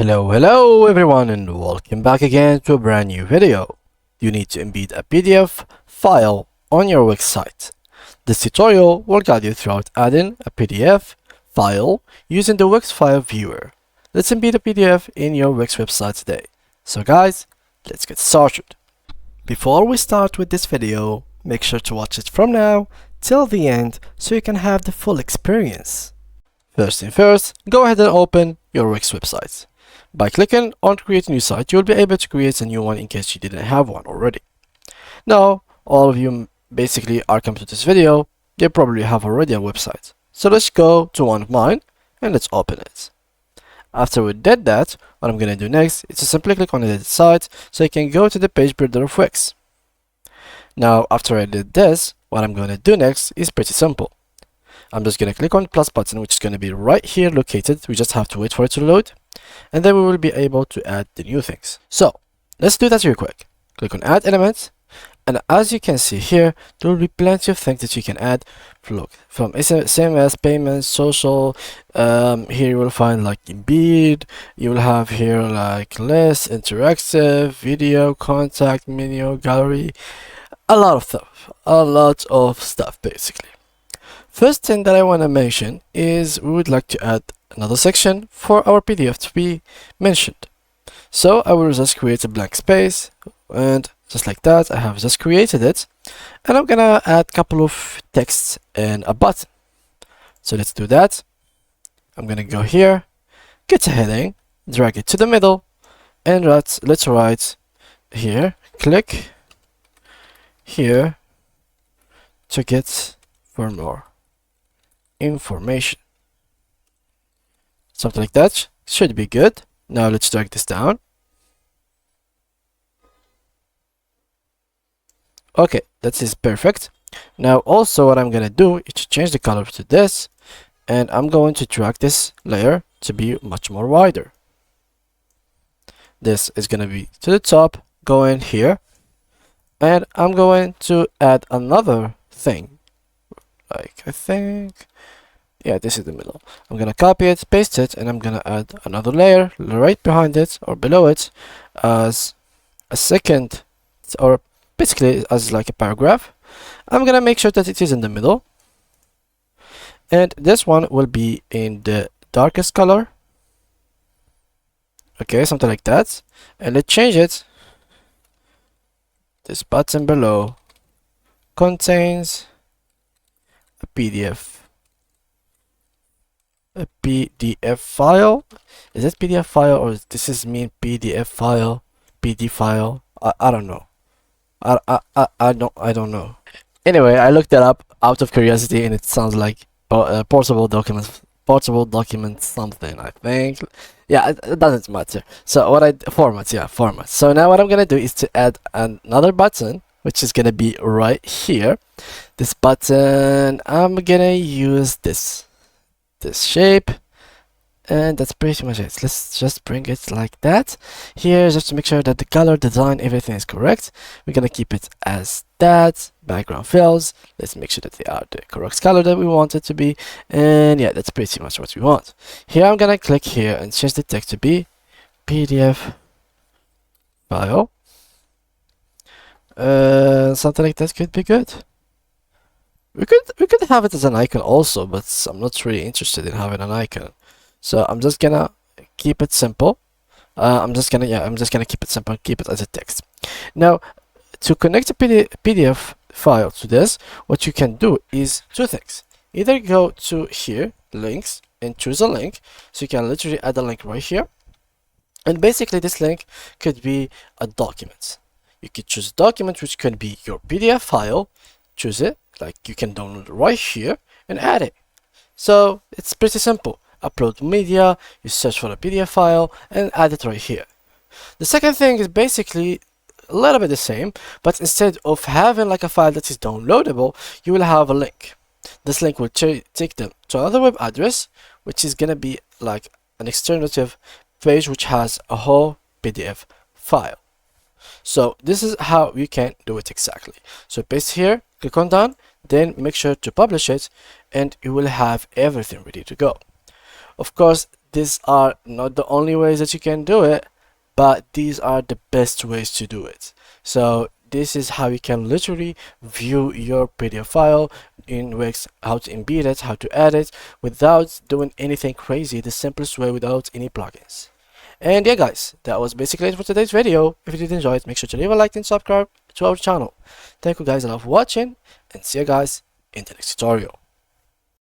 Hello everyone, and welcome back again to a brand new video. You need to embed a PDF file on your website. This tutorial will guide you throughout adding a PDF file using the Wix file viewer. Let's embed a PDF in your Wix website today. So guys, let's get started. Before we start with this video, make sure to watch it from now till the end so you can have the full experience. First thing first, go ahead and open your Wix website. By clicking on create a new site, you'll be able to create a new one in case you didn't have one already. Now, all of you basically are coming to this video, they probably have already a website. So let's go to one of mine and let's open it. After we did that, what I'm going to do next is to simply click on the edit site so you can go to the page builder of Wix. Now, after I did this, what I'm going to do next is pretty simple. I'm just going to click on the plus button, which is going to be right here located. We just have to wait for it to load, and then we will be able to add the new things. So let's do that real quick. Click on add elements, and as you can see here, there will be plenty of things that you can add. Look, from SMS, payments, social, here you will find like Embed, you will have here like list, interactive, video, contact, menu, gallery, a lot of stuff basically. First thing that I want to mention is we would like to add another section for our PDF to be mentioned. So I will just create a blank space, and just like that, I have just created it, and I'm gonna add a couple of texts and a button. So let's do that. I'm gonna go here, get a heading, drag it to the middle, and let's write here, click here to get for more information. Something like that should be good. Now let's drag this down. Okay, that is perfect. Now also what I'm gonna do is to change the color to this, and I'm going to drag this layer to be much more wider. This is gonna be to the top, going here, and I'm going to add another thing, like I think, yeah, this is the middle. I'm gonna copy it, paste it, and I'm gonna add another layer right behind it or below it as a second, or basically as like a paragraph. I'm gonna make sure that it is in the middle, and this one will be in the darkest color. Okay, something like that. And let's change it. This button below contains a PDF file. Is it PDF file, or this is mean PDF file, PD file? I don't know. I don't know. Anyway, I looked that up out of curiosity, and it sounds like portable document something, I think. Yeah, it doesn't matter. So format. So now what I'm gonna do is to add another button, which is gonna be right here. This button, I'm gonna use this shape, and that's pretty much it. Let's just bring it like that here, just to make sure that the color, design, everything is correct. We're gonna keep it as that. Background fills, let's make sure that they are the correct color that we want it to be, and yeah, that's pretty much what we want. Here I'm gonna click here and change the text to be PDF file. Something like that could be good. We could have it as an icon also, but I'm not really interested in having an icon. So I'm just gonna keep it simple. I'm just gonna keep it simple, keep it as a text. Now, to connect a PDF file to this, what you can do is two things. Either go to here, links, and choose a link. So you can literally add a link right here. And basically this link could be a document. You could choose a document, which could be your PDF file. Choose it, like you can download it right here and add it. So it's pretty simple. Upload media, you search for a PDF file and add it right here. The second thing is basically a little bit the same, but instead of having like a file that is downloadable, you will have a link. This link will take them to another web address, which is gonna be like an alternative page which has a whole PDF file. So this is how you can do it exactly. So paste here, click on done, then make sure to publish it, and you will have everything ready to go. Of course, these are not the only ways that you can do it, but these are the best ways to do it. So this is how you can literally view your PDF file in Wix, how to embed it, how to add it without doing anything crazy, the simplest way without any plugins. And yeah guys, that was basically it for today's video. If you did enjoy it, make sure to leave a like and subscribe to our channel. Thank you guys a lot for watching, and see you guys in the next tutorial.